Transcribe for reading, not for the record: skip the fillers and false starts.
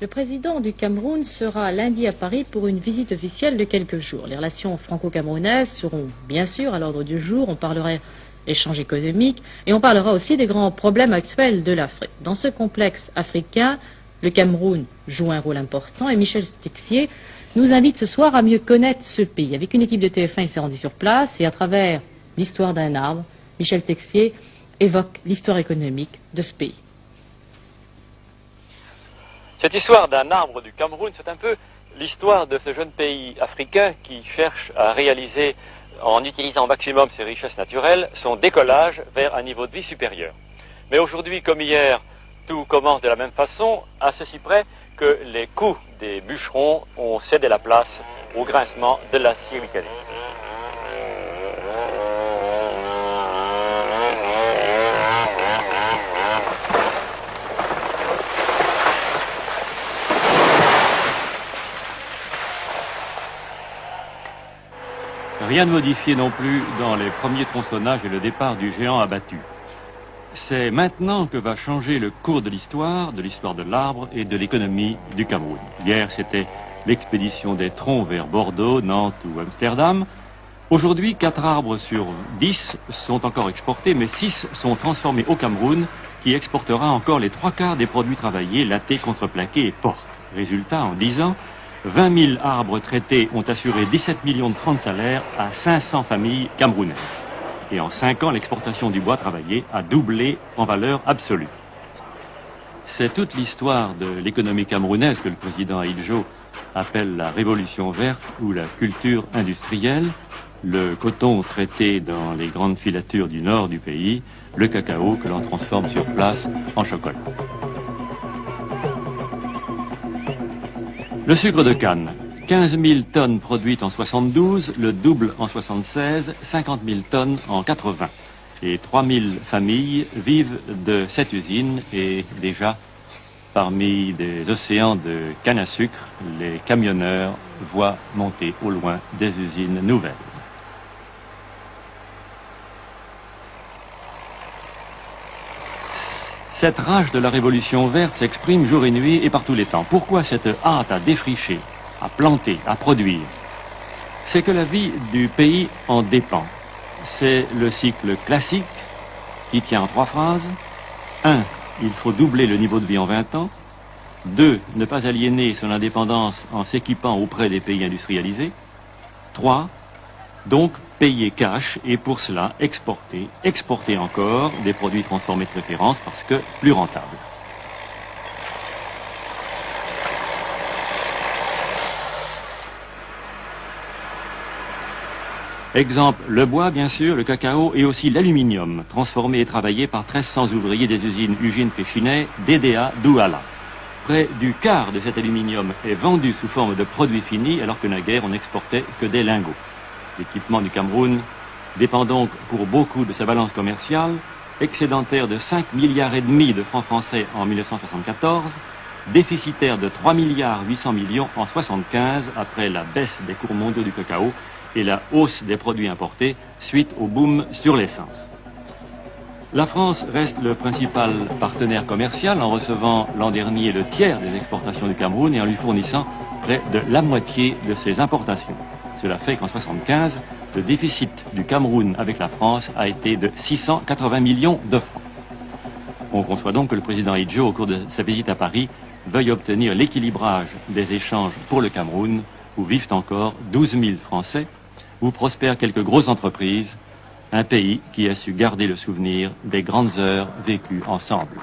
Le président du Cameroun sera lundi à Paris pour une visite officielle de quelques jours. Les relations franco-camerounaises seront bien sûr à l'ordre du jour. On parlera échanges économiques et on parlera aussi des grands problèmes actuels de l'Afrique. Dans ce complexe africain, le Cameroun joue un rôle important et Michel Texier nous invite ce soir à mieux connaître ce pays. Avec une équipe de TF1, il s'est rendu sur place et à travers l'histoire d'un arbre, Michel Texier évoque l'histoire économique de ce pays. Cette histoire d'un arbre du Cameroun, c'est un peu l'histoire de ce jeune pays africain qui cherche à réaliser, en utilisant au maximum ses richesses naturelles, son décollage vers un niveau de vie supérieur. Mais aujourd'hui, comme hier, tout commence de la même façon, à ceci près que les coups des bûcherons ont cédé la place au grincement de l'acier mécanique. Rien de modifié non plus dans les premiers tronçonnages et le départ du géant abattu. C'est maintenant que va changer le cours de l'histoire de l'arbre et de l'économie du Cameroun. Hier, c'était l'expédition des troncs vers Bordeaux, Nantes ou Amsterdam. Aujourd'hui, 4 arbres sur 10 sont encore exportés, mais 6 sont transformés au Cameroun, qui exportera encore les 3/4 des produits travaillés, lattés, contreplaqués et portes. Résultat, en 10 ans, 20 000 arbres traités ont assuré 17 millions de francs de salaire à 500 familles camerounaises. Et en 5 ans, l'exportation du bois travaillé a doublé en valeur absolue. C'est toute l'histoire de l'économie camerounaise que le président Ahidjo appelle la révolution verte ou la culture industrielle. Le coton traité dans les grandes filatures du nord du pays, le cacao que l'on transforme sur place en chocolat. Le sucre de canne, 15 000 tonnes produites en 72, le double en 76, 50 000 tonnes en 80. Et 3 000 familles vivent de cette usine et déjà, parmi des océans de canne à sucre, les camionneurs voient monter au loin des usines nouvelles. Cette rage de la révolution verte s'exprime jour et nuit et par tous les temps. Pourquoi cette hâte à défricher, à planter, à produire? C'est que la vie du pays en dépend. C'est le cycle classique qui tient en 3 phrases. 1. Il faut doubler le niveau de vie en 20 ans. 2. Ne pas aliéner son indépendance en s'équipant auprès des pays industrialisés. 3. Donc payer cash et pour cela exporter encore des produits transformés de préférence parce que plus rentables. Exemple, le bois bien sûr, le cacao et aussi l'aluminium, transformé et travaillé par 1300 ouvriers des usines Ugine Péchinet, DDA, Douala. Près du quart de cet aluminium est vendu sous forme de produits finis alors que naguère on n'exportait que des lingots. L'équipement du Cameroun dépend donc pour beaucoup de sa balance commerciale, excédentaire de 5,5 milliards de francs français en 1974, déficitaire de 3,8 milliards en 1975 après la baisse des cours mondiaux du cacao et la hausse des produits importés suite au boom sur l'essence. La France reste le principal partenaire commercial en recevant l'an dernier le tiers des exportations du Cameroun et en lui fournissant près de la moitié de ses importations. Cela fait qu'en 1975, le déficit du Cameroun avec la France a été de 680 millions de francs. On conçoit donc que le président Ahidjo, au cours de sa visite à Paris, veuille obtenir l'équilibrage des échanges pour le Cameroun, où vivent encore 12 000 Français, où prospèrent quelques grosses entreprises, un pays qui a su garder le souvenir des grandes heures vécues ensemble.